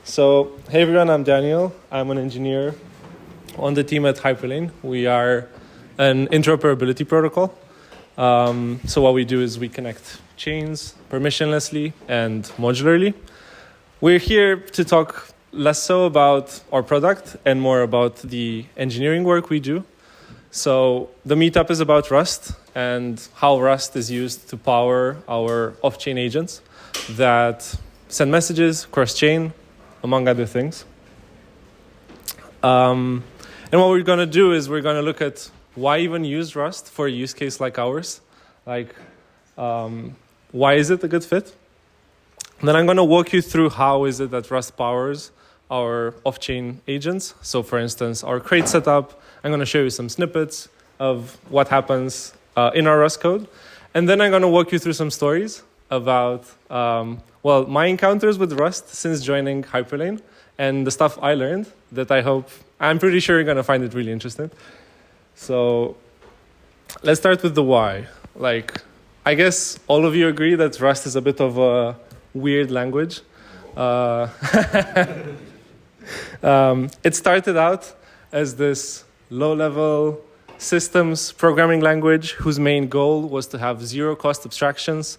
So, hey everyone, I'm Daniel. I'm an engineer on the team at Hyperlane. We are an interoperability protocol. So what we do is we connect chains permissionlessly and modularly. We're here to talk less so about our product and more about the engineering work we do. So the meetup is about Rust and how Rust is used to power our off-chain agents that send messages cross-chain, among other things. And what we're going to do is we're going to look at why even use Rust for a use case like ours. Like, why is it a good fit? And then I'm going to walk you through how is it that Rust powers our off-chain agents. So for instance, our crate setup, I'm going to show you some snippets of what happens in our Rust code. And then I'm going to walk you through some stories about, my encounters with Rust since joining Hyperlane and the stuff I learned that I'm pretty sure you're going to find it really interesting. So let's start with the why. Like, I guess all of you agree that Rust is a bit of a weird language. It started out as this low-level systems programming language whose main goal was to have zero-cost abstractions,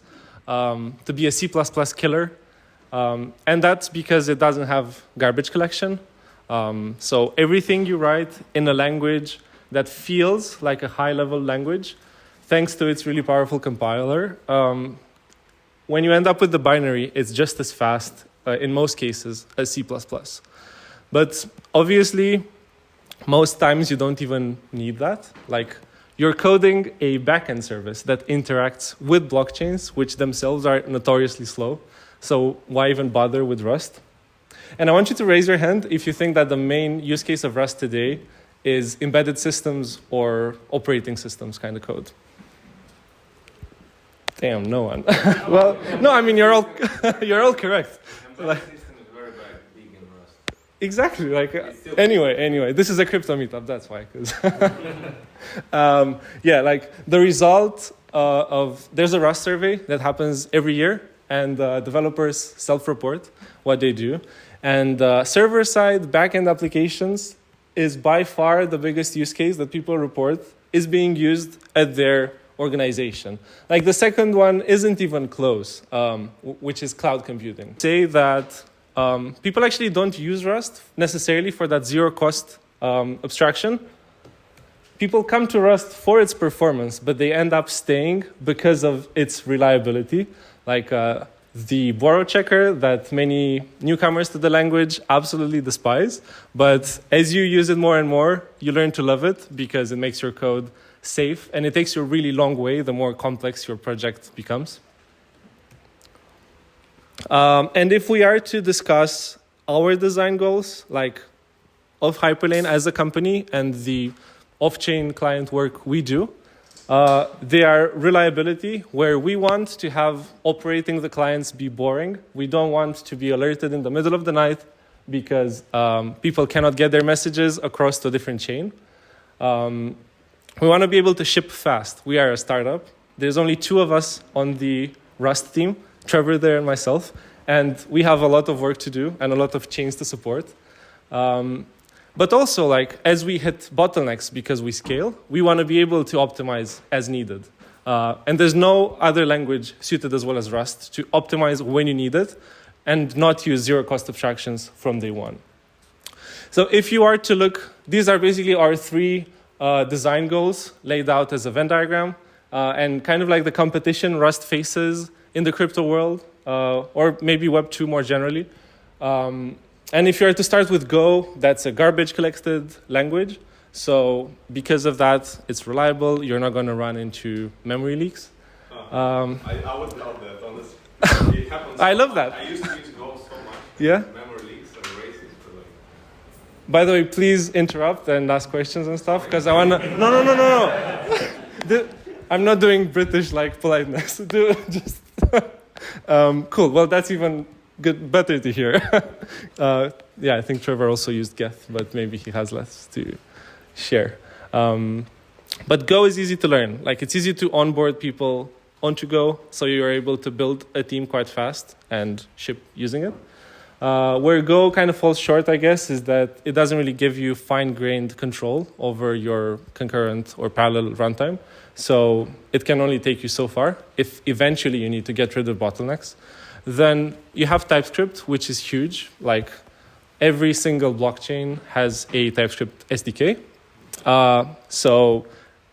to be a C++ killer. And that's because it doesn't have garbage collection. So everything you write in a language that feels like a high-level language, thanks to its really powerful compiler, when you end up with the binary, it's just as fast, in most cases, as C++. But obviously, most times you don't even need that. Like, you're coding a backend service that interacts with blockchains, which themselves are notoriously slow. So why even bother with Rust? And I want you to raise your hand if you think that the main use case of Rust today is embedded systems or operating systems kind of code. Damn, no one. Well, no, I mean, you're all correct. Like, exactly. Like, anyway, this is a crypto meetup. That's why. The result there's a Rust survey that happens every year, and developers self-report what they do. And server-side backend applications is by far the biggest use case that people report is being used at their organization. Like, the second one isn't even close, which is cloud computing. Say that people actually don't use Rust necessarily for that zero-cost abstraction. People come to Rust for its performance, but they end up staying because of its reliability. Like the borrow checker that many newcomers to the language absolutely despise. But as you use it more and more, you learn to love it because it makes your code safe, and it takes you a really long way the more complex your project becomes. And if we are to discuss our design goals, like of Hyperlane as a company and the off-chain client work we do, they are reliability, where we want to have operating the clients be boring. We don't want to be alerted in the middle of the night because people cannot get their messages across to a different chain. We want to be able to ship fast. We are a startup. There's only 2 of us on the Rust team, Trevor there and myself, and we have a lot of work to do and a lot of chains to support. But also, like, as we hit bottlenecks because we scale, we want to be able to optimize as needed. And there's no other language suited as well as Rust to optimize when you need it and not use zero-cost abstractions from day one. So if you are to look, these are basically our 3 design goals laid out as a Venn diagram, and kind of like the competition Rust faces in the crypto world, or maybe Web 2 more generally. And if you are to start with Go, that's a garbage collected language. So because of that, it's reliable. You're not going to run into memory leaks. I would love that, honestly. It happens. I love that. I used to use Go so much. Yeah. Memory leaks and races. By the way, please interrupt and ask questions and stuff, because I want to... No. I'm not doing British, like, politeness. Cool. Well, that's even better to hear. I think Trevor also used Geth, but maybe he has less to share. But Go is easy to learn. Like, it's easy to onboard people onto Go, so you're able to build a team quite fast and ship using it. Where Go kind of falls short, I guess, is that it doesn't really give you fine-grained control over your concurrent or parallel runtime. So it can only take you so far. If eventually you need to get rid of bottlenecks, then you have TypeScript, which is huge. Like every single blockchain has a TypeScript SDK.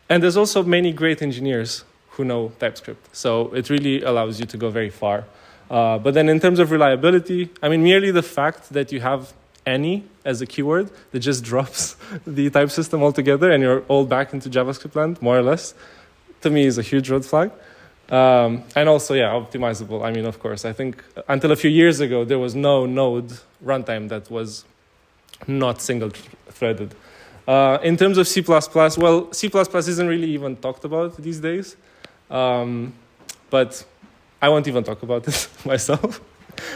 And there's also many great engineers who know TypeScript. So it really allows you to go very far. But then in terms of reliability, I mean, merely the fact that you have any as a keyword that just drops the type system altogether and you're all back into JavaScript land, more or less, to me is a huge red flag. And also, optimizable. I mean, of course, I think until a few years ago, there was no Node runtime that was not single-threaded. In terms of C++, well, C++ isn't really even talked about these days. But I won't even talk about this myself.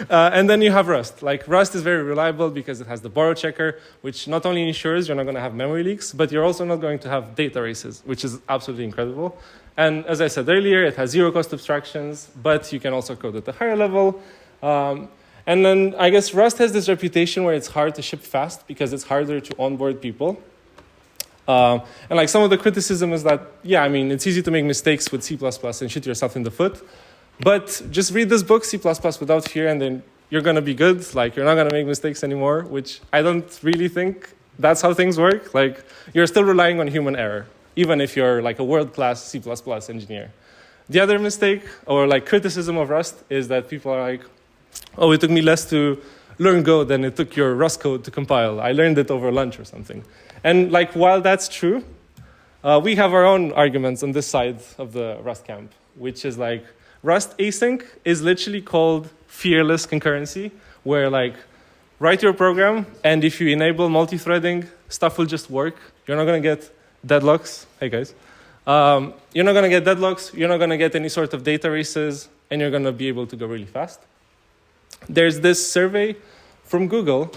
And then you have Rust. Like Rust is very reliable because it has the borrow checker, which not only ensures you're not going to have memory leaks, but you're also not going to have data races, which is absolutely incredible. And as I said earlier, it has zero cost abstractions, but you can also code at a higher level. And then I guess Rust has this reputation where it's hard to ship fast because it's harder to onboard people. And like some of the criticism is that, I mean, it's easy to make mistakes with C++ and shoot yourself in the foot. But just read this book, C++ without fear, and then you're going to be good. Like, you're not going to make mistakes anymore, which I don't really think that's how things work. Like, you're still relying on human error, even if you're like a world-class C++ engineer. The other mistake or like criticism of Rust is that people are like, oh, it took me less to learn Go than it took your Rust code to compile. I learned it over lunch or something. And like, while that's true, we have our own arguments on this side of the Rust camp, which is like, Rust async is literally called fearless concurrency, where like, write your program, and if you enable multi-threading, stuff will just work. You're not going to get deadlocks. Hey, guys. You're not going to get deadlocks. You're not going to get any sort of data races, and you're going to be able to go really fast. There's this survey from Google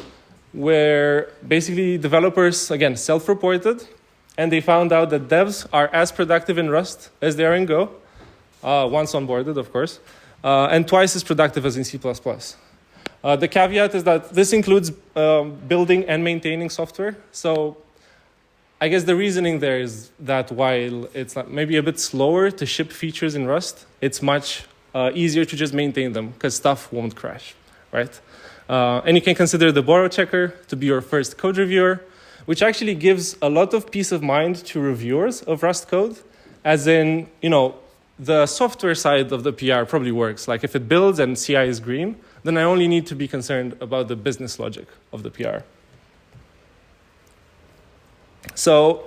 where basically developers, again, self-reported, and they found out that devs are as productive in Rust as they are in Go, once onboarded, of course, and twice as productive as in C++. The caveat is that this includes building and maintaining software. So I guess the reasoning there is that while it's maybe a bit slower to ship features in Rust, it's much easier to just maintain them because stuff won't crash, right? And you can consider the borrow checker to be your first code reviewer, which actually gives a lot of peace of mind to reviewers of Rust code, as in, the software side of the PR probably works. Like if it builds and CI is green, then I only need to be concerned about the business logic of the PR. So,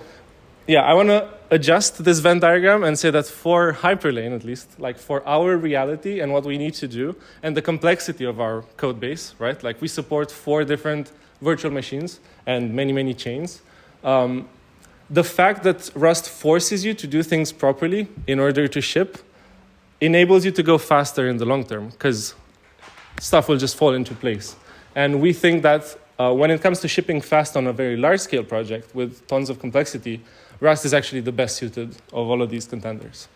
I want to adjust this Venn diagram and say that for Hyperlane, at least, like for our reality and what we need to do and the complexity of our code base, right? Like we support 4 different virtual machines and many, many chains. The fact that Rust forces you to do things properly in order to ship enables you to go faster in the long term because stuff will just fall into place. And we think that when it comes to shipping fast on a very large-scale project with tons of complexity, Rust is actually the best suited of all of these contenders.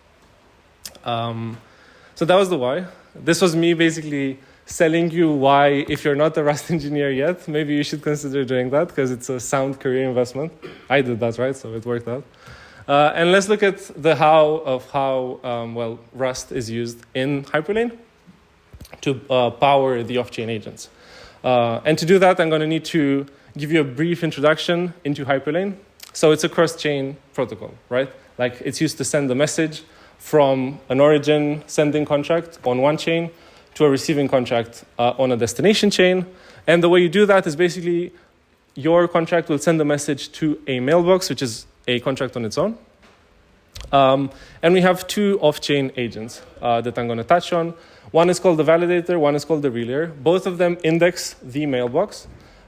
So that was the why. This was me basically selling you why, if you're not a Rust engineer yet, maybe you should consider doing that because it's a sound career investment. I did that, right? So it worked out. And let's look at the how of how Rust is used in Hyperlane to power the off-chain agents. And to do that, I'm going to need to give you a brief introduction into Hyperlane. So it's a cross-chain protocol, right? Like it's used to send a message from an origin sending contract on one chain to a receiving contract on a destination chain. And the way you do that is basically your contract will send a message to a mailbox, which is a contract on its own. And we have 2 off-chain agents that I'm going to touch on. One is called the validator, one is called the relayer. Both of them index the mailbox.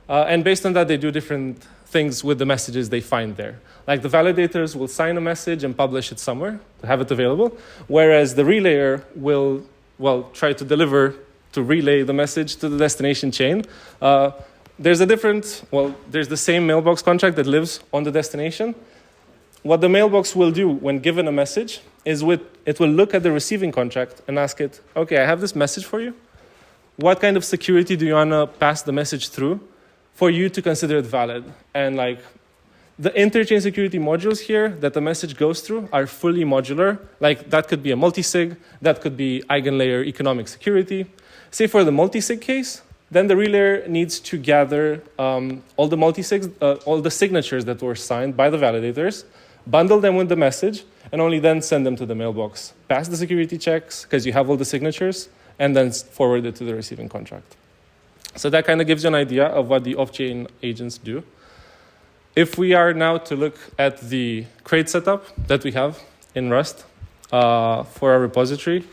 And based on that, they do different things with the messages they find there. Like the validators will sign a message and publish it somewhere to have it available, whereas the relayer will try to relay the message to the destination chain. There's the same mailbox contract that lives on the destination. What the mailbox will do when given a message is it will look at the receiving contract and ask it, okay, I have this message for you. what kind of security do you want to pass the message through for you to consider it valid. And like the interchain security modules here that the message goes through are fully modular. Like that could be a multisig, that could be eigenlayer economic security. Say for the multisig case, then the relayer needs to gather all the multisigs, all the signatures that were signed by the validators, bundle them with the message, and only then send them to the mailbox. Pass the security checks because you have all the signatures, and then forward it to the receiving contract. So that kind of gives you an idea of what the off-chain agents do. If we are now to look at the crate setup that we have in Rust for our repository,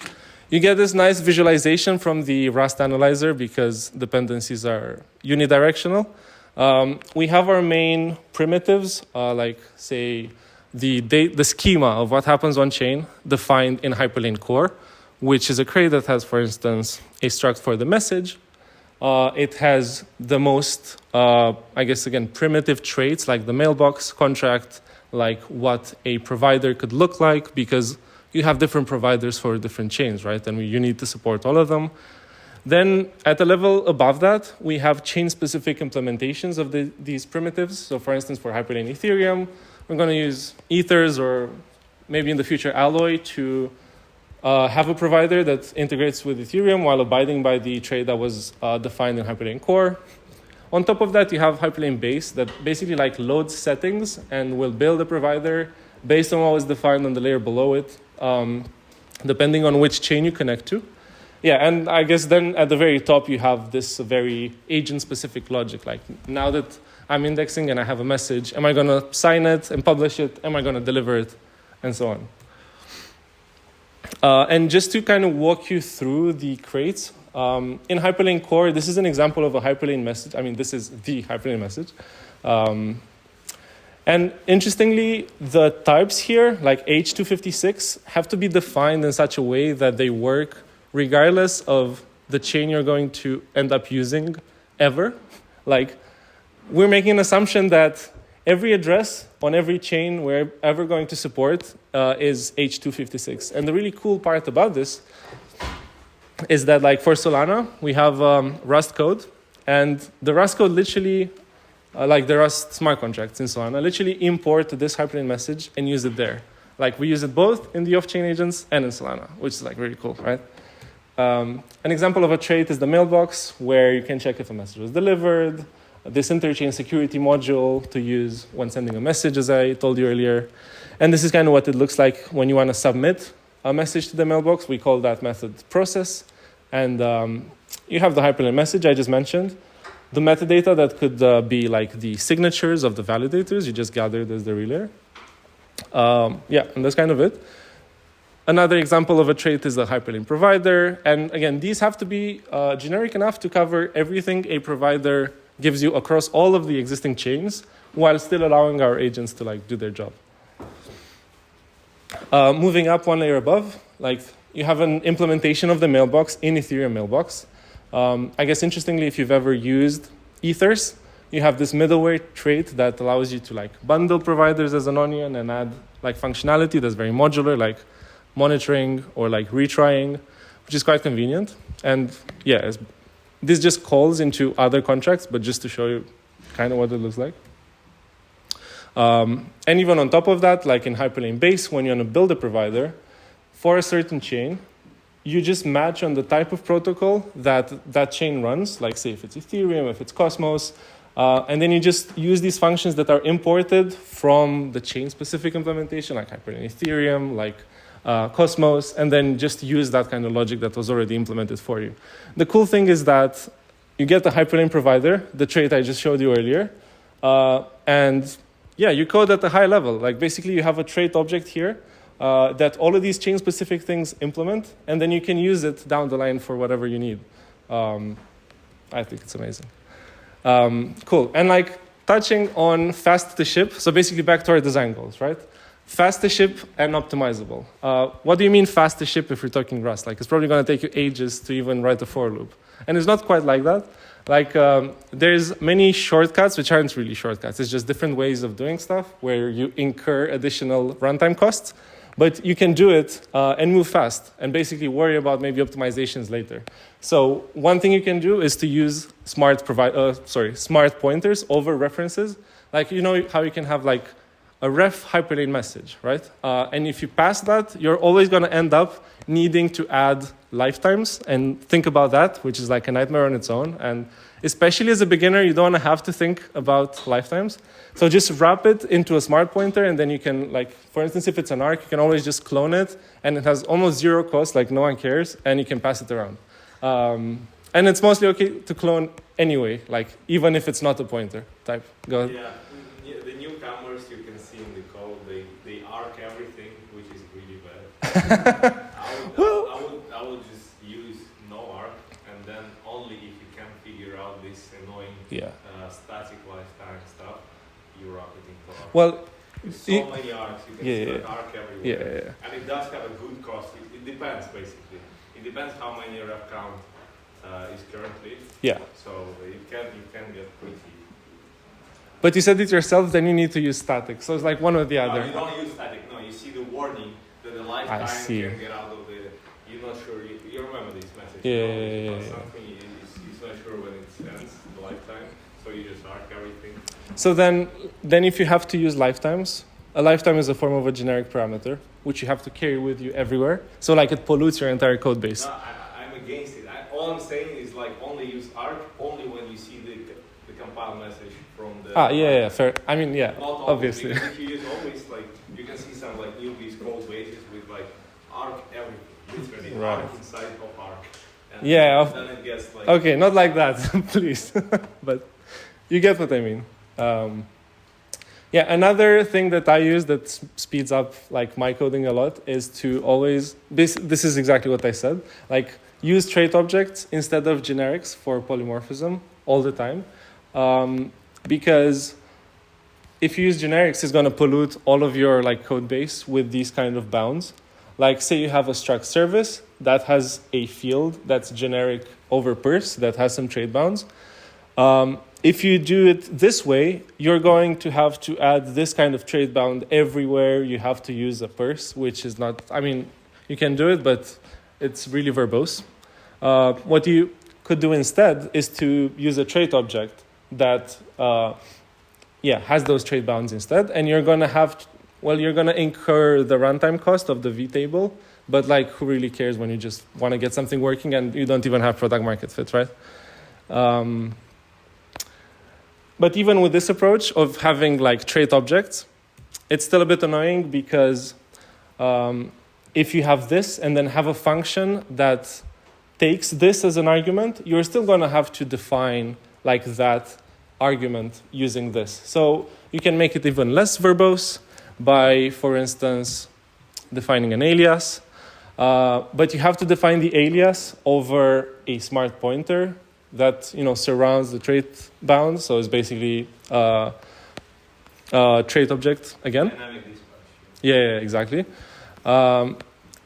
you get this nice visualization from the Rust analyzer because dependencies are unidirectional. We have our main primitives, like say the schema of what happens on chain defined in Hyperlane core, which is a crate that has, for instance, a struct for the message. It has the most, I guess, again, primitive traits like the mailbox contract, like what a provider could look like, because you have different providers for different chains, right? And you need to support all of them. Then at a level above that, we have chain-specific implementations of these primitives. So for instance, for Hyperlane Ethereum, we're going to use Ethers or maybe in the future Alloy to have a provider that integrates with Ethereum while abiding by the trait that was defined in Hyperlane core. On top of that, you have Hyperlane base that basically like loads settings and will build a provider based on what was defined on the layer below it, depending on which chain you connect to. Yeah, and I guess then at the very top, you have this very agent-specific logic. Like now that I'm indexing and I have a message, am I going to sign it and publish it? Am I going to deliver it? And so on. And just to kind of walk you through the crates, in Hyperlane core, this is an example of a Hyperlane message. I mean, this is the Hyperlane message. And interestingly, the types here, like H256, have to be defined in such a way that they work regardless of the chain you're going to end up using ever. Like, we're making an assumption that every address on every chain we're ever going to support is H256. And the really cool part about this is that, like, for Solana, we have Rust code. And the Rust code literally, like the Rust smart contracts in Solana, literally import this Hyperlane message and use it there. Like, we use it both in the off-chain agents and in Solana, which is, like, really cool, right? An example of a trait is the mailbox, where you can check if a message was delivered, this interchain security module to use when sending a message, as I told you earlier. And this is kind of what it looks like when you want to submit a message to the mailbox. We call that method process. And you have the Hyperlane message I just mentioned. The metadata that could be like the signatures of the validators you just gathered as the relayer. Yeah, and that's kind of it. Another example of a trait is the Hyperlane provider. And again, these have to be generic enough to cover everything a provider gives you across all of the existing chains while still allowing our agents to like do their job. Moving up one layer above, like you have an implementation of the mailbox in Ethereum mailbox. I guess interestingly, if you've ever used Ethers, you have this middleware trait that allows you to like bundle providers as an onion and add like functionality that's very modular, like monitoring or like retrying, which is quite convenient. And yeah, this just calls into other contracts, but just to show you kind of what it looks like. And even on top of that, like in Hyperlane base, when you want to build a provider for a certain chain, you just match on the type of protocol that that chain runs, like say if it's Ethereum, if it's Cosmos, and then you just use these functions that are imported from the chain-specific implementation, like Hyperlane Ethereum, like Cosmos, and then just use that kind of logic that was already implemented for you. The cool thing is that you get the Hyperlane provider, the trait I just showed you earlier, and yeah, you code at a high level. Like basically you have a trait object here that all of these chain-specific things implement, and then you can use it down the line for whatever you need. I think it's amazing. Cool. And like touching on fast to ship, so basically back to our design goals, right? Fast to ship and optimizable. What do you mean fast to ship if you're talking Rust? Like it's probably going to take you ages to even write a for loop. And it's not quite like that. Like there's many shortcuts, which aren't really shortcuts. It's just different ways of doing stuff where you incur additional runtime costs. But you can do it and move fast and basically worry about maybe optimizations later. So one thing you can do is to use smart pointers over references. Like, you know how you can have like a ref Hyperlane message, right? And if you pass that, you're always going to end up needing to add lifetimes and think about that, which is like a nightmare on its own. And especially as a beginner, you don't want to have to think about lifetimes. So just wrap it into a smart pointer, and then you can, like, for instance, if it's an arc, you can always just clone it, and it has almost zero cost, like no one cares, and you can pass it around. And it's mostly okay to clone anyway, like even if it's not a pointer type. Go ahead. Yeah, the newcomers you can see in the code, they arc everything, which is really bad. I would just use no arc, and then only if you can figure out this annoying static lifetime stuff, you wrap it in code. Well, so many arcs, you can arc everywhere. Yeah. And it does have a good cost. It depends, basically. It depends how many ref count is currently. Yeah. So you can get pretty. But you said it yourself, then you need to use static. So it's like one or the other. No, you don't use static. No, you see the warning that the lifetime can get out of the. You're not sure. You remember this message? Yeah. Something is not sure when it ends the lifetime. So you just arc everything. So then if you have to use lifetimes, a lifetime is a form of a generic parameter, which you have to carry with you everywhere. So like it pollutes your entire code base. No, I'm against it. All I'm saying is like only use arc only when you see the compile message from the. Fair. I mean, not obviously. Because if you use always, like, you can see some like newbies code bases with like arc everything, literally Right. arc inside of arc. And then it gets like. Okay, not like that, please. But you get what I mean. Another thing that I use that speeds up like my coding a lot is to always this is exactly what I said. Like use trait objects instead of generics for polymorphism all the time. Because if you use generics, it's going to pollute all of your like code base with these kind of bounds. Like say you have a struct service that has a field that's generic over purse that has some trait bounds. If you do it this way, you're going to have to add this kind of trait bound everywhere you have to use a purse, which is not, I mean, you can do it, but it's really verbose. What you could do instead is to use a trait object that has those trait bounds instead, and you're going to you're going to incur the runtime cost of the vtable, but like who really cares when you just want to get something working and you don't even have product market fit, right? But even with this approach of having like trait objects, it's still a bit annoying because if you have this and then have a function that takes this as an argument, you're still going to have to define like that argument using this. So you can make it even less verbose by, for instance, defining an alias. But you have to define the alias over a smart pointer that surrounds the trait bound. So it's basically trait object again. Dynamic dispatch. Yeah, exactly.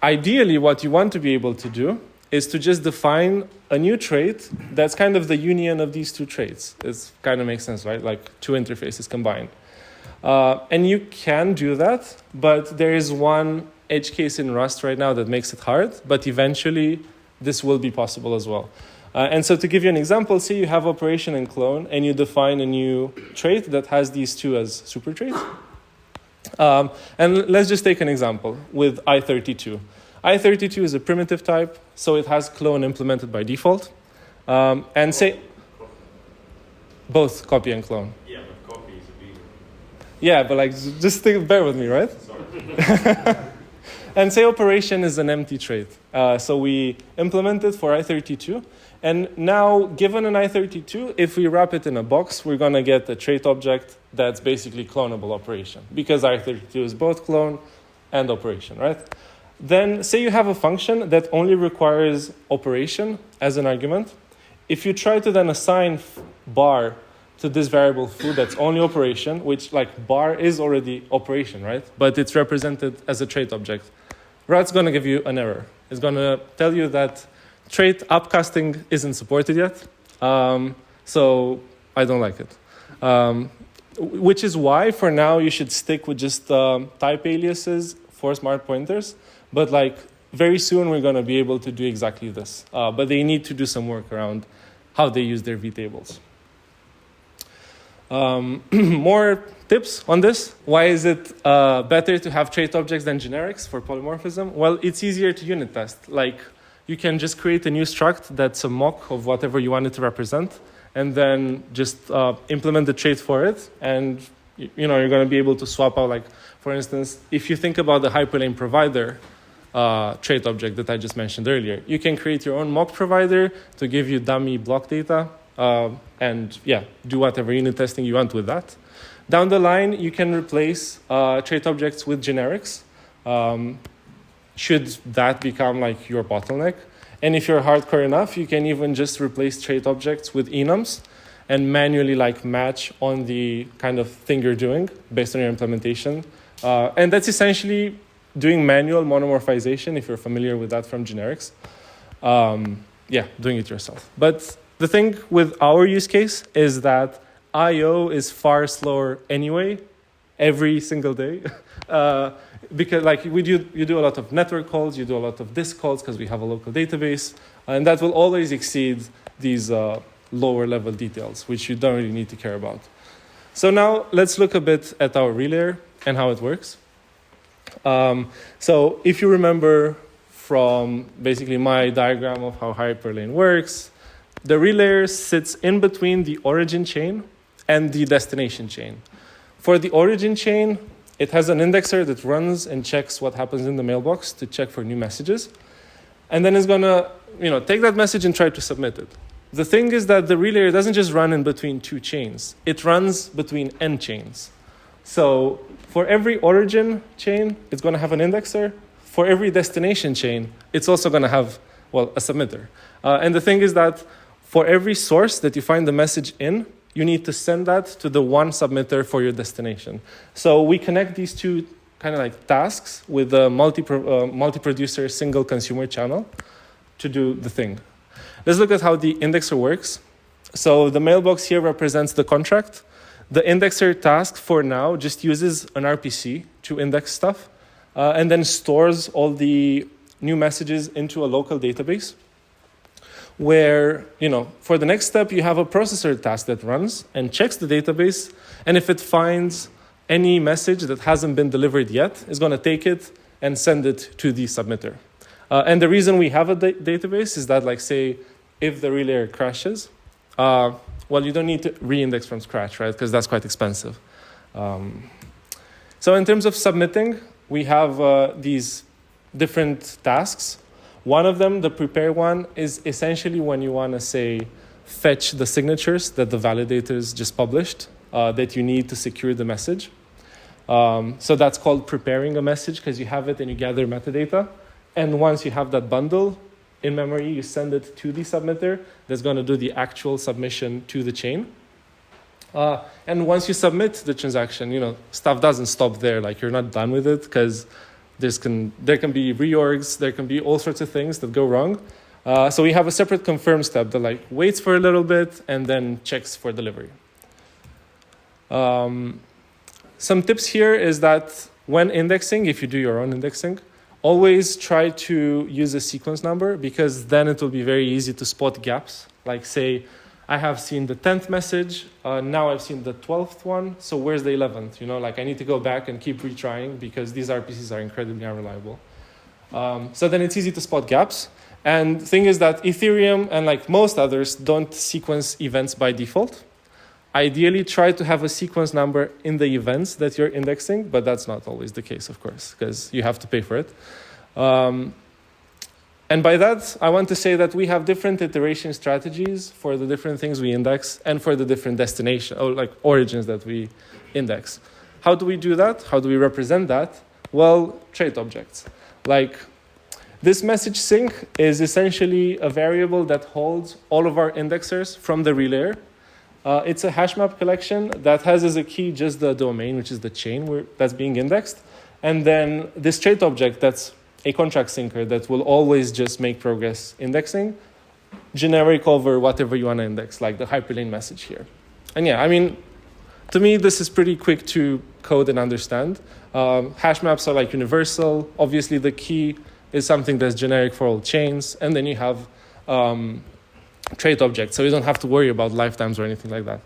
Ideally, what you want to be able to do is to just define a new trait that's kind of the union of these two traits. It kind of makes sense, right? Like two interfaces combined. And you can do that, but there is one edge case in Rust right now that makes it hard, but eventually this will be possible as well. And so to give you an example, say you have operation and clone, and you define a new trait that has these two as super traits. And let's just take an example with I32. I32 is a primitive type, so it has clone implemented by default. And say both copy and clone. Yeah, but copy is a big. Yeah, but like just bear with me, right? Sorry. And say operation is an empty trait. So we implement it for I32. And now, given an I32, if we wrap it in a box, we're going to get a trait object that's basically clonable operation, because I32 is both clone and operation, right? Then say you have a function that only requires operation as an argument. If you try to then assign bar to this variable foo that's only operation, which like bar is already operation, right? But it's represented as a trait object. Rat's going to give you an error. It's going to tell you that trait upcasting isn't supported yet. So I don't like it. Which is why for now you should stick with just type aliases for smart pointers, but like very soon we're going to be able to do exactly this. But they need to do some work around how they use their vtables. More tips on this. Why is it better to have trait objects than generics for polymorphism? Well, it's easier to unit test. Like, you can just create a new struct that's a mock of whatever you want it to represent, and then just implement the trait for it. And you're going to be able to swap out, like, for instance, if you think about the Hyperlane provider trait object that I just mentioned earlier, you can create your own mock provider to give you dummy block data. And do whatever unit testing you want with that. Down the line, you can replace trait objects with generics, should that become like your bottleneck. And if you're hardcore enough, you can even just replace trait objects with enums and manually like match on the kind of thing you're doing based on your implementation. And that's essentially doing manual monomorphization, if you're familiar with that from generics. Doing it yourself. But the thing with our use case is that I/O is far slower anyway, every single day, because like you do a lot of network calls, you do a lot of disk calls because we have a local database, and that will always exceed these lower level details, which you don't really need to care about. So now let's look a bit at our relayer and how it works. So if you remember from basically my diagram of how Hyperlane works, the relayer sits in between the origin chain and the destination chain. For the origin chain, it has an indexer that runs and checks what happens in the mailbox to check for new messages. And then it's going to take that message and try to submit it. The thing is that the relayer doesn't just run in between two chains. It runs between n chains. So for every origin chain, it's going to have an indexer. For every destination chain, it's also going to have, a submitter. And the thing is that for every source that you find the message in, you need to send that to the one submitter for your destination. So we connect these two kind of like tasks with a multi-producer single consumer channel to do the thing. Let's look at how the indexer works. So the mailbox here represents the contract. The indexer task for now just uses an RPC to index stuff and then stores all the new messages into a local database, where, for the next step, you have a processor task that runs and checks the database. And if it finds any message that hasn't been delivered yet, it's going to take it and send it to the submitter. And the reason we have a database is that, like, say, if the relayer crashes, you don't need to re-index from scratch, right? Because that's quite expensive. So in terms of submitting, we have these different tasks. One of them, the prepare one, is essentially when you want to, say, fetch the signatures that the validators just published that you need to secure the message. So that's called preparing a message because you have it and you gather metadata. And once you have that bundle in memory, you send it to the submitter that's going to do the actual submission to the chain. And once you submit the transaction, stuff doesn't stop there. Like, you're not done with it because there can be reorgs, there can be all sorts of things that go wrong. So we have a separate confirm step that waits for a little bit and then checks for delivery. Some tips here is that when indexing, if you do your own indexing, always try to use a sequence number because then it will be very easy to spot gaps. Like, say, I have seen the 10th message, now I've seen the 12th one, so where's the 11th? I need to go back and keep retrying because these RPCs are incredibly unreliable. So then it's easy to spot gaps. And the thing is that Ethereum and most others don't sequence events by default. Ideally, try to have a sequence number in the events that you're indexing, but that's not always the case, of course, because you have to pay for it. And by that, I want to say that we have different iteration strategies for the different things we index and for the different destination or origins that we index. How do we do that? How do we represent that? Well, trait objects. This message sync is essentially a variable that holds all of our indexers from the relayer. It's a hash map collection that has as a key just the domain, which is the chain that's being indexed. And then this trait object that's a contract syncer that will always just make progress indexing, generic over whatever you want to index, like the Hyperlane message here. And to me, this is pretty quick to code and understand. Hash maps are like universal. Obviously, the key is something that's generic for all chains. And then you have trait objects, so you don't have to worry about lifetimes or anything like that.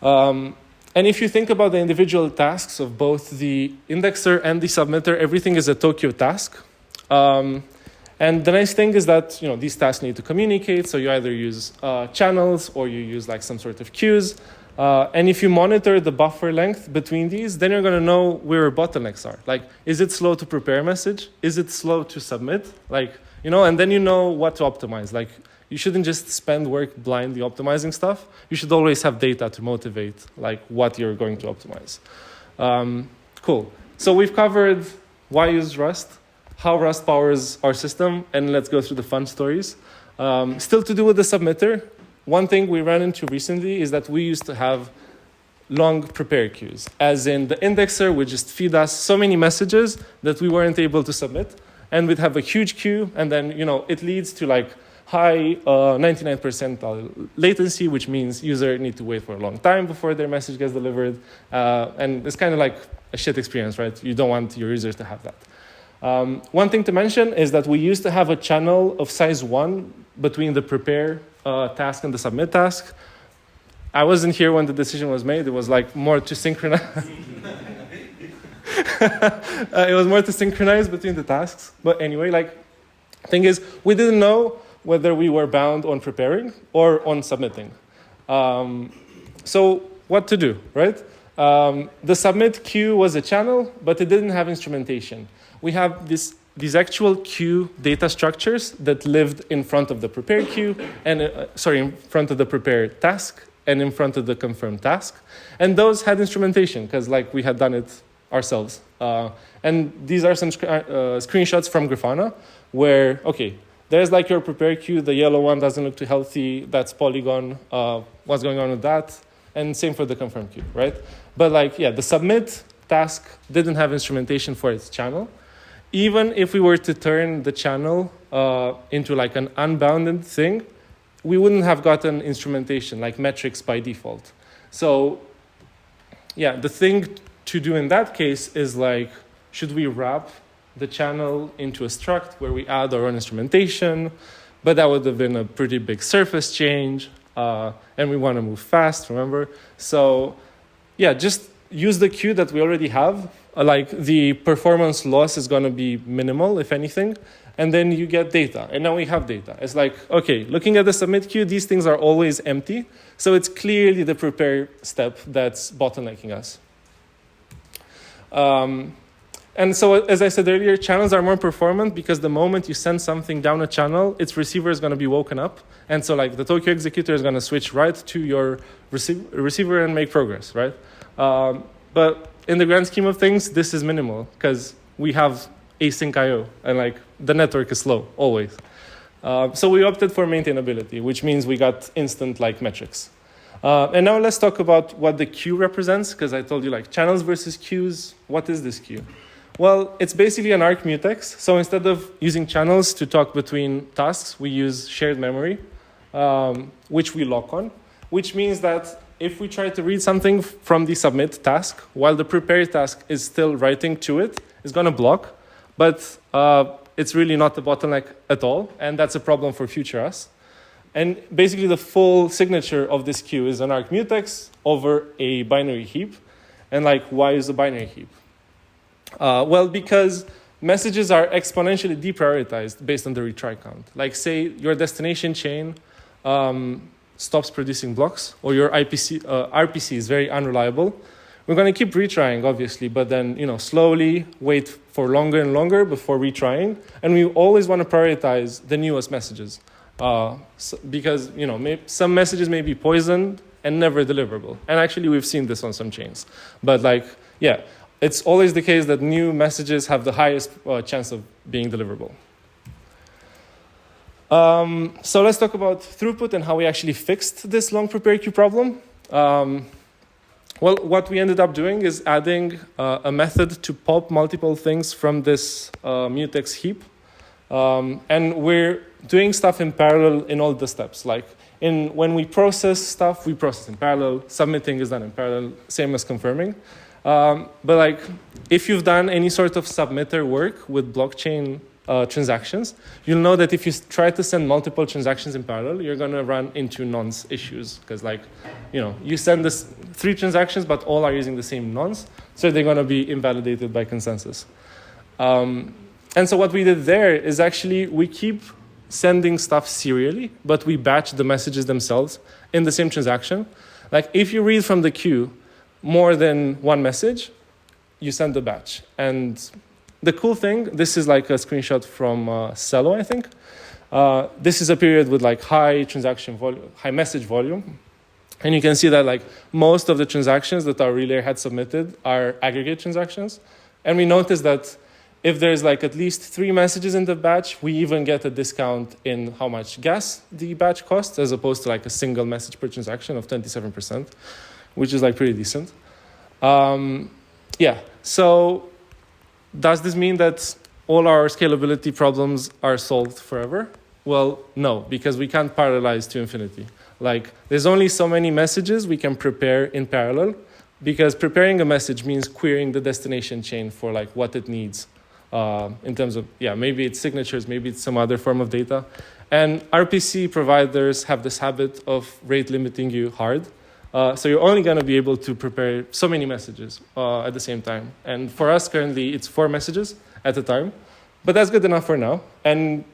And if you think about the individual tasks of both the indexer and the submitter, everything is a Tokyo task. And the nice thing is that these tasks need to communicate, so you either use channels or you use like some sort of queues. And if you monitor the buffer length between these, then you're going to know where bottlenecks are. Like, is it slow to prepare a message? Is it slow to submit? And then you know what to optimize. Like, you shouldn't just spend work blindly optimizing stuff. You should always have data to motivate like what you're going to optimize. Cool. So we've covered why use Rust, how Rust powers our system, and let's go through the fun stories. Still to do with the submitter, one thing we ran into recently is that we used to have long prepare queues. As in the indexer would just feed us so many messages that we weren't able to submit. And we'd have a huge queue, and then it leads to like high 99% latency, which means users need to wait for a long time before their message gets delivered. And it's kind of like a shit experience, right? You don't want your users to have that. One thing to mention is that we used to have a channel of size 1 between the prepare task and the submit task. I wasn't here when the decision was made. It was like more to synchronize. It was more to synchronize between the tasks. But anyway, thing is, we didn't know whether we were bound on preparing or on submitting. So what to do, right? The submit queue was a channel, but it didn't have instrumentation. We have these actual queue data structures that lived in front of the prepare queue, and in front of the prepare task, and in front of the confirm task. And those had instrumentation, because we had done it ourselves. And these are some screenshots from Grafana, where, there's your prepare queue, the yellow one doesn't look too healthy, that's Polygon, what's going on with that? And same for the confirm queue, right? But the submit task didn't have instrumentation for its channel. Even if we were to turn the channel into an unbounded thing, we wouldn't have gotten instrumentation, like metrics by default. So the thing to do in that case is should we wrap the channel into a struct where we add our own instrumentation? But that would have been a pretty big surface change, and we want to move fast, remember? So just use the queue that we already have. The performance loss is going to be minimal, if anything, and then you get data. And now we have data. It's looking at the submit queue, these things are always empty. So it's clearly the prepare step that's bottlenecking us. And so, as I said earlier, channels are more performant because the moment you send something down a channel, its receiver is going to be woken up. And so the Tokyo executor is going to switch right to your receiver and make progress, right? But in the grand scheme of things, this is minimal because we have async IO and the network is slow, always. So we opted for maintainability, which means we got instant metrics. And now let's talk about what the queue represents, because I told you channels versus queues. What is this queue? Well, it's basically an arc mutex. So instead of using channels to talk between tasks, we use shared memory, which we lock on, which means that if we try to read something from the submit task, while the prepare task is still writing to it, it's going to block. But it's really not a bottleneck at all, and that's a problem for future us. And basically, the full signature of this queue is an arc mutex over a binary heap. And why is a binary heap? Well, because messages are exponentially deprioritized based on the retry count. Say your destination chain stops producing blocks, or your RPC is very unreliable. We're going to keep retrying, obviously, but then slowly wait for longer and longer before retrying. And we always want to prioritize the newest messages. Because some messages may be poisoned and never deliverable. And actually, we've seen this on some chains. But it's always the case that new messages have the highest chance of being deliverable. So let's talk about throughput and how we actually fixed this long prepare queue problem. Well, what we ended up doing is adding a method to pop multiple things from this mutex heap. And we're doing stuff in parallel in all the steps. when we process stuff, we process in parallel. Submitting is done in parallel, same as confirming. But like, if you've done any sort of submitter work with blockchain transactions, you'll know that if you try to send multiple transactions in parallel, you're going to run into nonce issues. Because like, you send this 3 transactions, but all are using the same nonce, so they're going to be invalidated by consensus. And so what we did there is actually we keep sending stuff serially, but we batch the messages themselves in the same transaction. Like if you read from the queue more than one message, you send the batch. And the cool thing, this is like a screenshot from Cello, I think. This is a period with like high transaction volume, high message volume. And you can see that like most of the transactions that our relay had submitted are aggregate transactions. And we noticed that if there's like at least 3 messages in the batch, we even get a discount in how much gas the batch costs, as opposed to like a single message per transaction of 27%, which is like pretty decent. Yeah, so does this mean that all our scalability problems are solved forever? Well, no, because we can't parallelize to infinity. Like, there's only so many messages we can prepare in parallel, because preparing a message means querying the destination chain for like what it needs in terms of, maybe it's signatures, maybe it's some other form of data. And RPC providers have this habit of rate limiting you hard. So you're only going to be able to prepare so many messages at the same time. And for us, currently, it's 4 messages at a time. But that's good enough for now. And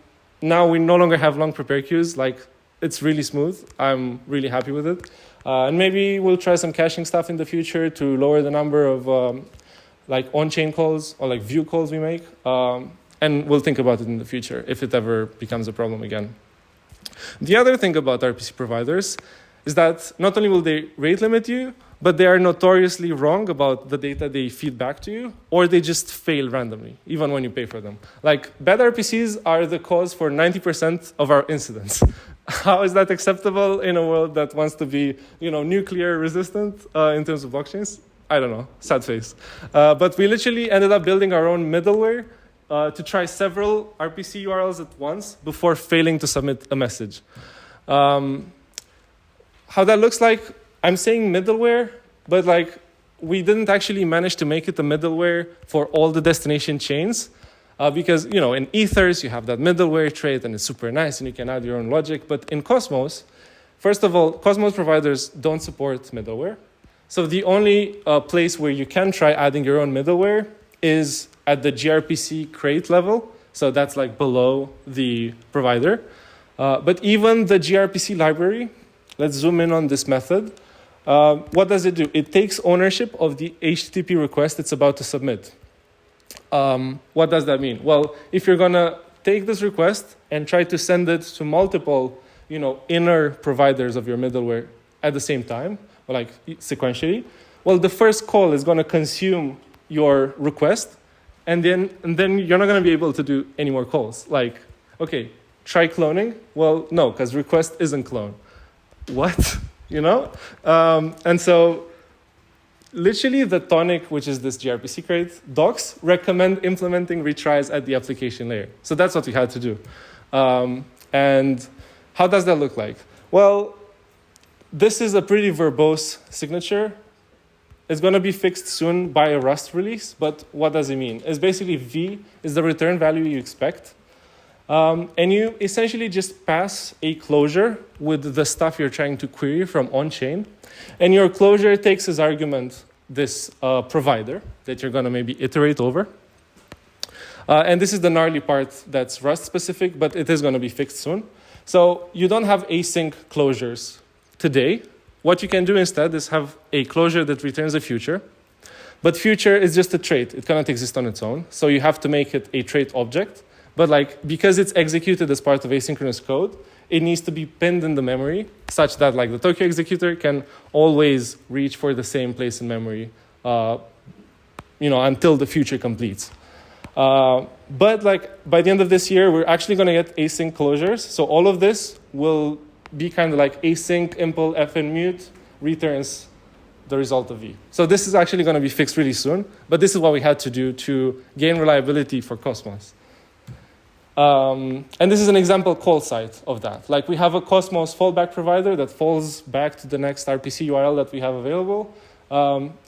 now we no longer have long prepare queues. Like, it's really smooth. I'm really happy with it. And maybe we'll try some caching stuff in the future to lower the number of like on-chain calls or like view calls we make. And we'll think about it in the future if it ever becomes a problem again. The other thing about RPC providers is that not only will they rate limit you, but they are notoriously wrong about the data they feed back to you, or they just fail randomly, even when you pay for them. Like, bad RPCs are the cause for 90% of our incidents. How is that acceptable in a world that wants to be, nuclear resistant in terms of blockchains? I don't know, sad face. But we literally ended up building our own middleware to try several RPC URLs at once before failing to submit a message. How that looks like, I'm saying middleware, but like we didn't actually manage to make it a middleware for all the destination chains because, in Ethers, you have that middleware trait and it's super nice and you can add your own logic. But in Cosmos, first of all, Cosmos providers don't support middleware. So the only place where you can try adding your own middleware is at the gRPC crate level. So that's like below the provider. But even the gRPC library, let's zoom in on this method. What does it do? It takes ownership of the HTTP request it's about to submit. What does that mean? Well, if you're going to take this request and try to send it to multiple, inner providers of your middleware at the same time, or like sequentially, well, the first call is going to consume your request, and then you're not going to be able to do any more calls. Like, okay, try cloning. Well, no, because request isn't clone. What? And so literally the tonic, which is this gRPC crate, docs recommend implementing retries at the application layer. So that's what we had to do. And how does that look like? Well, this is a pretty verbose signature. It's going to be fixed soon by a Rust release, but what does it mean? It's basically V is the return value you expect. And you essentially just pass a closure with the stuff you're trying to query from on-chain. And your closure takes as argument this provider that you're going to maybe iterate over. And this is the gnarly part that's Rust-specific, but it is going to be fixed soon. So you don't have async closures today. What you can do instead is have a closure that returns a future. But future is just a trait. It cannot exist on its own. So you have to make it a trait object. But because it's executed as part of asynchronous code, it needs to be pinned in the memory such that the Tokyo executor can always reach for the same place in memory, until the future completes. But by the end of this year, we're actually going to get async closures. So all of this will be kind of like async impl fn mute returns the result of V. So this is actually going to be fixed really soon. But this is what we had to do to gain reliability for Cosmos. And this is an example call site of that. Like we have a Cosmos fallback provider that falls back to the next RPC URL that we have available.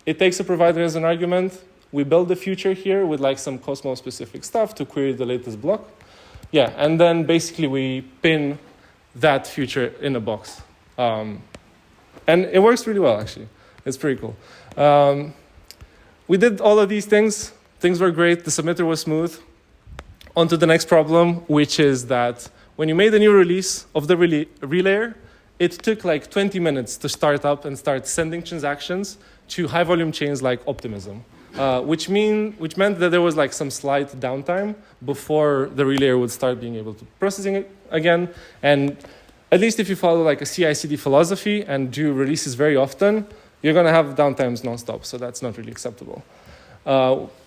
It takes a provider as an argument. We build the future here with like some Cosmos specific stuff to query the latest block. Yeah, and then basically we pin that future in a box. And it works really well, actually. It's pretty cool. We did all of these things. Things were great. The submitter was smooth. On to the next problem, which is that when you made a new release of the relayer, it took like 20 minutes to start up and start sending transactions to high-volume chains like Optimism, which meant that there was like some slight downtime before the relayer would start being able to processing it again. And at least if you follow like a CI/CD philosophy and do releases very often, you're going to have downtimes nonstop. So that's not really acceptable.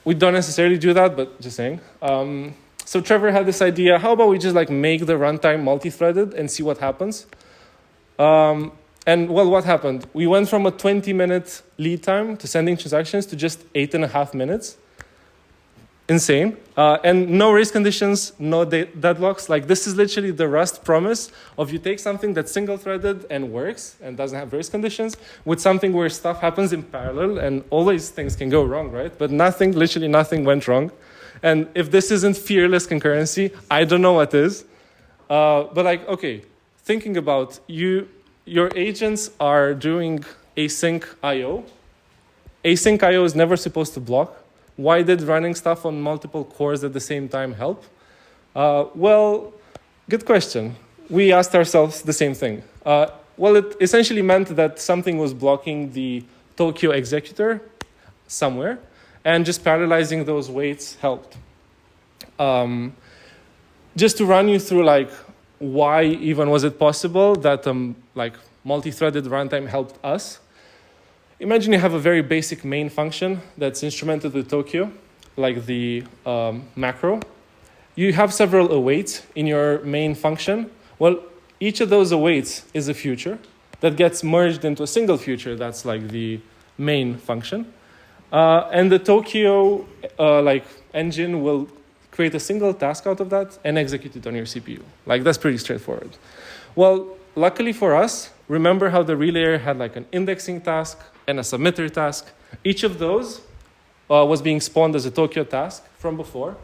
We don't necessarily do that, but just saying. So Trevor had this idea, how about we just like make the runtime multi-threaded and see what happens? And well, what happened? We went from a 20-minute lead time to sending transactions to just 8.5 minutes. Insane. And no race conditions, no deadlocks. Like this is literally the Rust promise of you take something that's single-threaded and works and doesn't have race conditions with something where stuff happens in parallel and always things can go wrong, right? But literally nothing went wrong. And if this isn't fearless concurrency, I don't know what is. But like, okay, thinking about your agents are doing async I/O. Async I/O is never supposed to block. Why did running stuff on multiple cores at the same time help? Well, good question. We asked ourselves the same thing. Well, it essentially meant that something was blocking the Tokyo executor somewhere, and just parallelizing those weights helped. Just to run you through like why even was it possible that like multi-threaded runtime helped us. Imagine you have a very basic main function that's instrumented with Tokyo, like the macro. You have several awaits in your main function. Well, each of those awaits is a future that gets merged into a single future that's like the main function. And the Tokyo like engine will create a single task out of that and execute it on your CPU. Like that's pretty straightforward. Well, luckily for us, remember how the relayer had like an indexing task and a submitter task. Each of those was being spawned as a Tokyo task from before.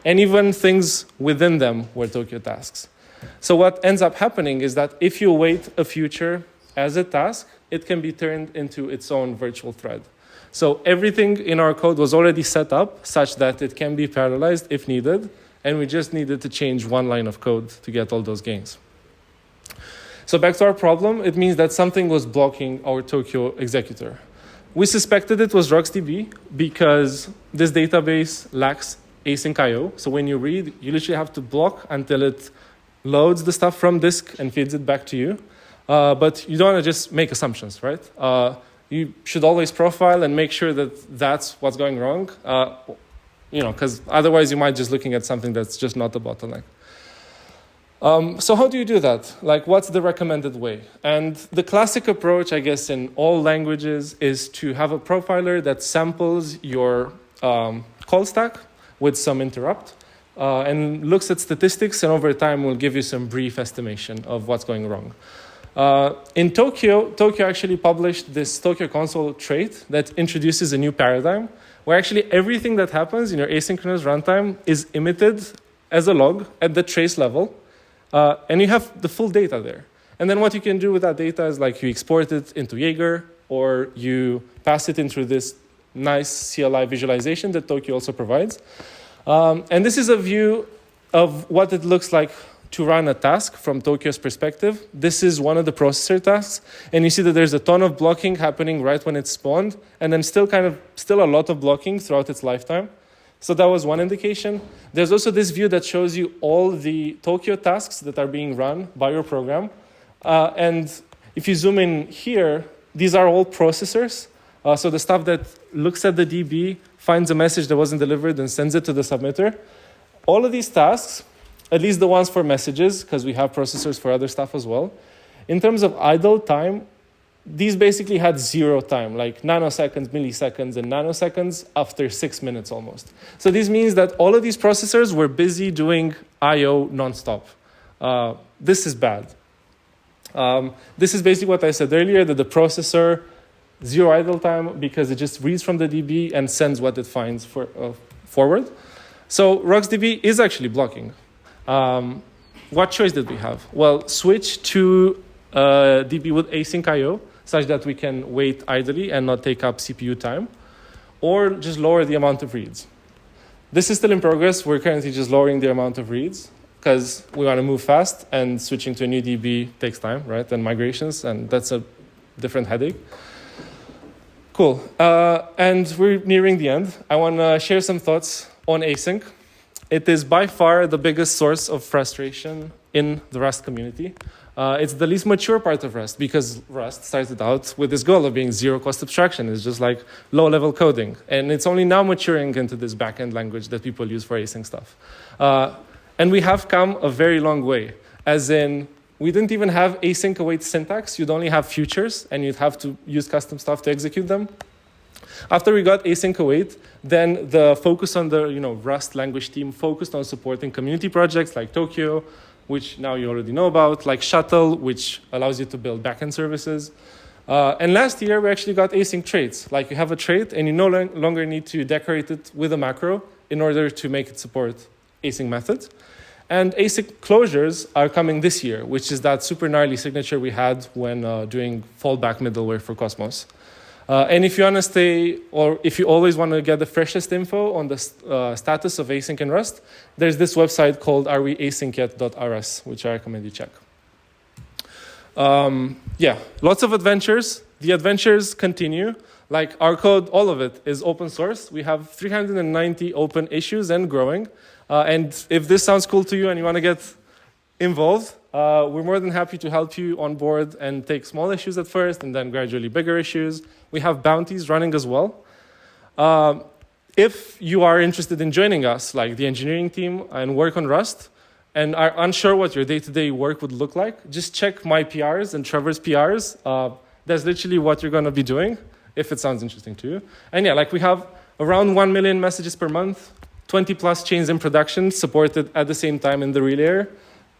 And even things within them were Tokyo tasks. So what ends up happening is that if you await a future as a task, it can be turned into its own virtual thread. So everything in our code was already set up such that it can be parallelized if needed, and we just needed to change one line of code to get all those gains. So back to our problem, it means that something was blocking our Tokyo executor. We suspected it was RocksDB because this database lacks async I/O. So when you read, you literally have to block until it loads the stuff from disk and feeds it back to you. But you don't want to just make assumptions, right? You should always profile and make sure that that's what's going wrong, because otherwise you might just looking at something that's just not a bottleneck. So how do you do that? Like, what's the recommended way? And the classic approach, I guess, in all languages is to have a profiler that samples your call stack with some interrupt and looks at statistics, and over time will give you some brief estimation of what's going wrong. In Tokyo actually published this Tokyo console trait that introduces a new paradigm where actually everything that happens in your asynchronous runtime is emitted as a log at the trace level, and you have the full data there. And then what you can do with that data is like you export it into Jaeger, or you pass it into this nice CLI visualization that Tokyo also provides. And this is a view of what it looks like to run a task from Tokyo's perspective. This is one of the processor tasks, and you see that there's a ton of blocking happening right when it's spawned, and then still a lot of blocking throughout its lifetime. So that was one indication. There's also this view that shows you all the Tokyo tasks that are being run by your program. And if you zoom in here, these are all processors. So the stuff that looks at the DB, finds a message that wasn't delivered, and sends it to the submitter. All of these tasks, at least the ones for messages, because we have processors for other stuff as well. In terms of idle time, these basically had zero time, like nanoseconds, milliseconds, and nanoseconds after 6 minutes almost. So this means that all of these processors were busy doing I/O nonstop. This is bad. This is basically what I said earlier, that the processor, zero idle time, because it just reads from the DB and sends what it finds forward. So RocksDB is actually blocking. What choice did we have? Well, switch to DB with async I/O, such that we can wait idly and not take up CPU time, or just lower the amount of reads. This is still in progress. We're currently just lowering the amount of reads because we want to move fast, and switching to a new DB takes time, right? And migrations, and that's a different headache. Cool. And we're nearing the end. I want to share some thoughts on async. It is by far the biggest source of frustration in the Rust community. It's the least mature part of Rust, because Rust started out with this goal of being zero cost abstraction. It's just like low-level coding. And it's only now maturing into this back-end language that people use for async stuff. And we have come a very long way, as in we didn't even have async await syntax. You'd only have futures, and you'd have to use custom stuff to execute them. After we got async await, then the focus on the Rust language team focused on supporting community projects like Tokyo, which now you already know about, like Shuttle, which allows you to build backend services. And last year, we actually got async traits. Like you have a trait, and you no longer need to decorate it with a macro in order to make it support async methods. And async closures are coming this year, which is that super gnarly signature we had when doing fallback middleware for Cosmos. And if you want to stay, or if you always want to get the freshest info on the status of async in Rust, there's this website called areweasyncYet.rs, which I recommend you check. Yeah, lots of adventures. The adventures continue. Like our code, all of it is open source. We have 390 open issues and growing. And if this sounds cool to you and you want to get involved, we're more than happy to help you on board and take small issues at first and then gradually bigger issues. We have bounties running as well. If you are interested in joining us, like the engineering team, and work on Rust, and are unsure what your day-to-day work would look like, just check my PRs and Trevor's PRs. That's literally what you're going to be doing, if it sounds interesting to you. And yeah, like we have around 1 million messages per month, 20 plus chains in production supported at the same time in the relay.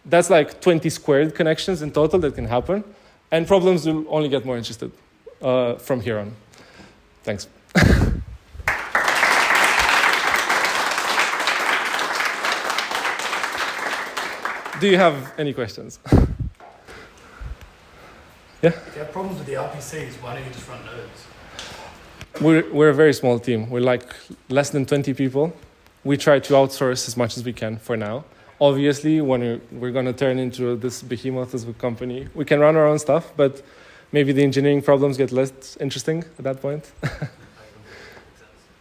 That's like 20 squared connections in total that can happen. And problems will only get more interested from here on. Thanks. Do you have any questions? Yeah? If you have problems with the RPCs, why don't you just run nodes? We're a very small team. We're like less than 20 people. We try to outsource as much as we can for now. Obviously, when we're going to turn into this behemoth as a company, we can run our own stuff, but maybe the engineering problems get less interesting at that point.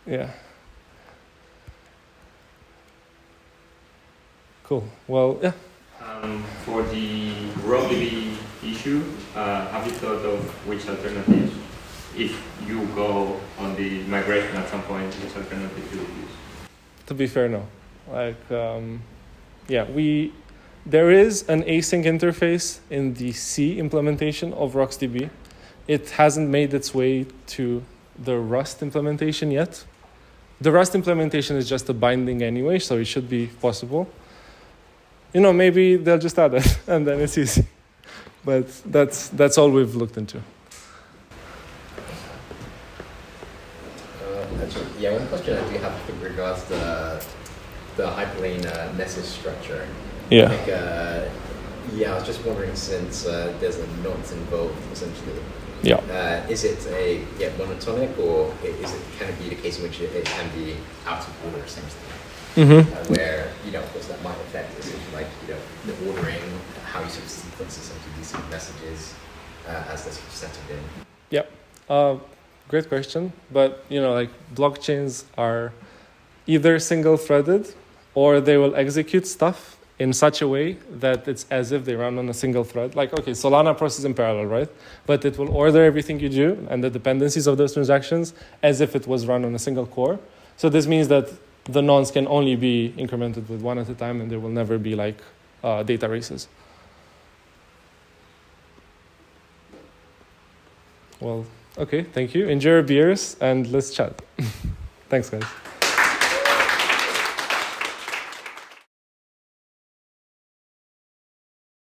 Yeah. Cool. Well, yeah. For the RockDB issue, have you thought of which alternatives, if you go on the migration at some point, which alternative you would use? To be fair, no. Like, yeah, there is an async interface in the C implementation of RocksDB. It hasn't made its way to the Rust implementation yet. The Rust implementation is just a binding anyway, so it should be possible. Maybe they'll just add it, and then it's easy. But that's all we've looked into. Actually, yeah, one question I do have with regards to the Hyperlane message structure. Yeah. I think, I was just wondering, since there's a nonce involved, essentially. Yeah. Is it a monotonic, or can it be the case in which it can be out of order, essentially? Mm-hmm. Where, of course, that might affect like, the ordering, how you sort of sequence essentially these messages as they're sort of settled in. Yeah. Great question. But, like blockchains are either single-threaded or they will execute stuff in such a way that it's as if they run on a single thread. Like, okay, Solana processes in parallel, right? But it will order everything you do and the dependencies of those transactions as if it was run on a single core. So this means that the nonce can only be incremented with one at a time, and there will never be like data races. Well, okay, thank you. Enjoy your beers and let's chat. Thanks, guys.